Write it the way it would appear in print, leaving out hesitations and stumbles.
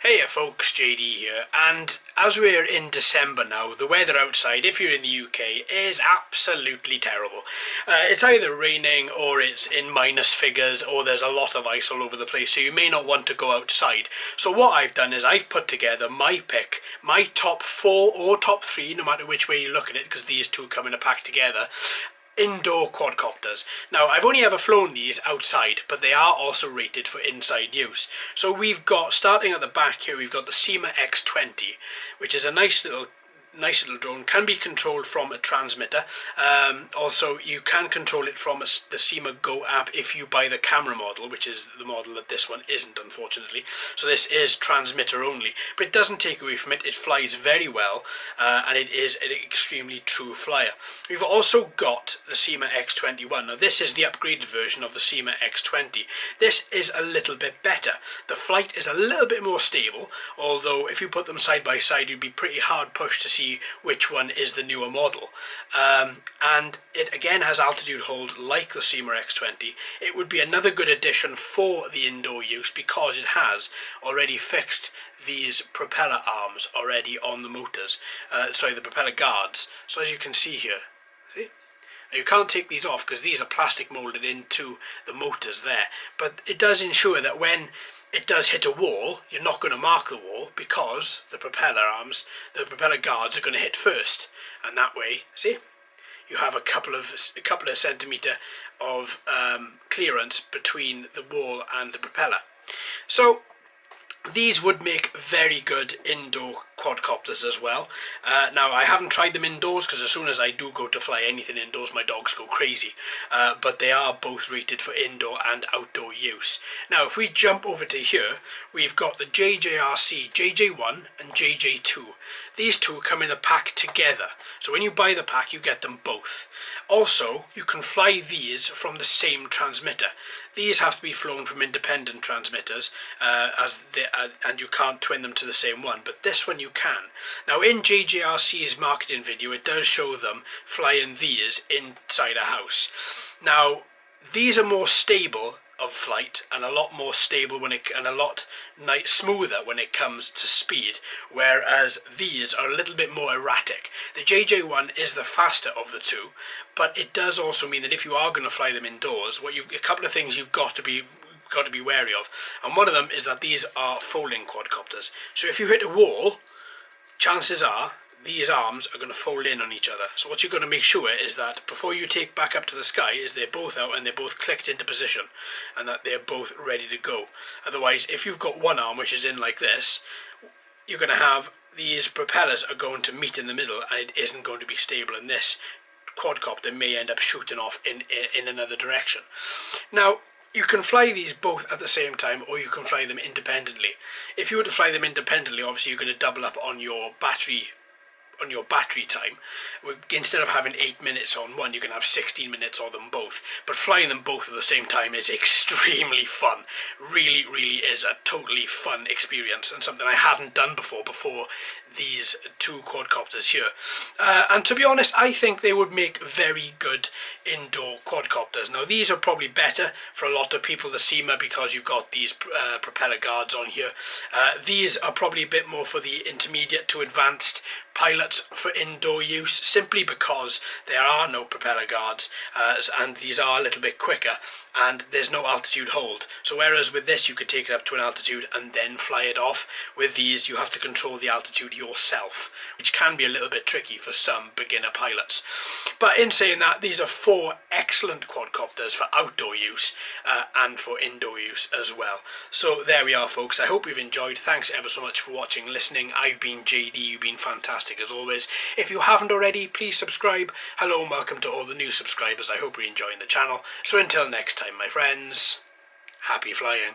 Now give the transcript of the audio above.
Hey folks, JD here, and as we're in December now, the weather outside, if you're in the UK, is absolutely terrible. It's either raining or it's in minus figures or there's a lot of ice all over the place, so you may not want to go outside. So what I've done is I've put together my pick, my top 4 or top 3, no matter which way you look at it, because these two come in a pack together. Indoor quadcopters. Now, I've only ever flown these outside, but they are also rated for inside use. So we've got, starting at the back here, we've got the Syma X20, which is a nice little drone. Can be controlled from a transmitter. Also, you can control it from the Syma Go app if you buy the camera model, which is the model that this one isn't, unfortunately. So this is transmitter only, but it doesn't take away from it. It flies very well, and it is an extremely true flyer. We've also got the Syma X21. Now this is the upgraded version of the Syma X20. This is a little bit better. The flight is a little bit more stable, although if you put them side by side, you'd be pretty hard pushed to see which one is the newer model. And it again has altitude hold like the Syma X20. It would be another good addition for the indoor use because it has already fixed these propeller arms already on the motors, the propeller guards. So as you can see here, see? Now you can't take these off because these are plastic molded into the motors there, but it does ensure that when it does hit a wall, you're not going to mark the wall because the propeller arms, the propeller guards are going to hit first, and that way, see, you have a couple of centimetre of clearance between the wall and the propeller. So these would make very good indoor quadcopters as well. Now, I haven't tried them indoors because as soon as I do go to fly anything indoors, my dogs go crazy. But they are both rated for indoor and outdoor use. Now, if we jump over to here, we've got the JJRC JJ1 and JJ2. These two come in a pack together. So when you buy the pack, you get them both. Also, you can fly these from the same transmitter. These have to be flown from independent transmitters, and you can't twin them to the same one, but this one you can. Now, in JJRC's marketing video, it does show them flying these inside a house. Now, these are more stable of flight and a lot more stable and a lot smoother when it comes to speed, whereas these are a little bit more erratic. The JJ1 is the faster of the two, but it does also mean that if you are going to fly them indoors, a couple of things you've got to be wary of, and one of them is that these are folding quadcopters. So if you hit a wall, chances are these arms are going to fold in on each other. So what you're going to make sure is that before you take back up to the sky is they're both out and they're both clicked into position and that they're both ready to go. Otherwise, if you've got one arm which is in like this, you're going to have these propellers are going to meet in the middle and it isn't going to be stable, and this quadcopter may end up shooting off in another direction. Now, you can fly these both at the same time, or you can fly them independently. If you were to fly them independently, obviously you're going to double up on your battery time. Instead of having 8 minutes on one, you can have 16 minutes on them both. But flying them both at the same time is extremely fun. Really, really is a totally fun experience and something I hadn't done before these two quadcopters here. And to be honest, I think they would make very good indoor quadcopters. Now, these are probably better for a lot of people, the Syma, because you've got these propeller guards on here. These are probably a bit more for the intermediate to advanced pilots for indoor use, simply because there are no propeller guards and these are a little bit quicker and there's no altitude hold. So whereas with this you could take it up to an altitude and then fly it off, with these you have to control the altitude yourself, which can be a little bit tricky for some beginner pilots. But in saying that, these are 4 excellent quadcopters for outdoor use and for indoor use as well. So there we are, folks. I hope you've enjoyed. Thanks ever so much for watching, listening. I've been JD. You've been fantastic as always. If you haven't already, please subscribe. Hello and welcome to all the new subscribers. I hope you're enjoying the channel. So until next time, my friends, happy flying.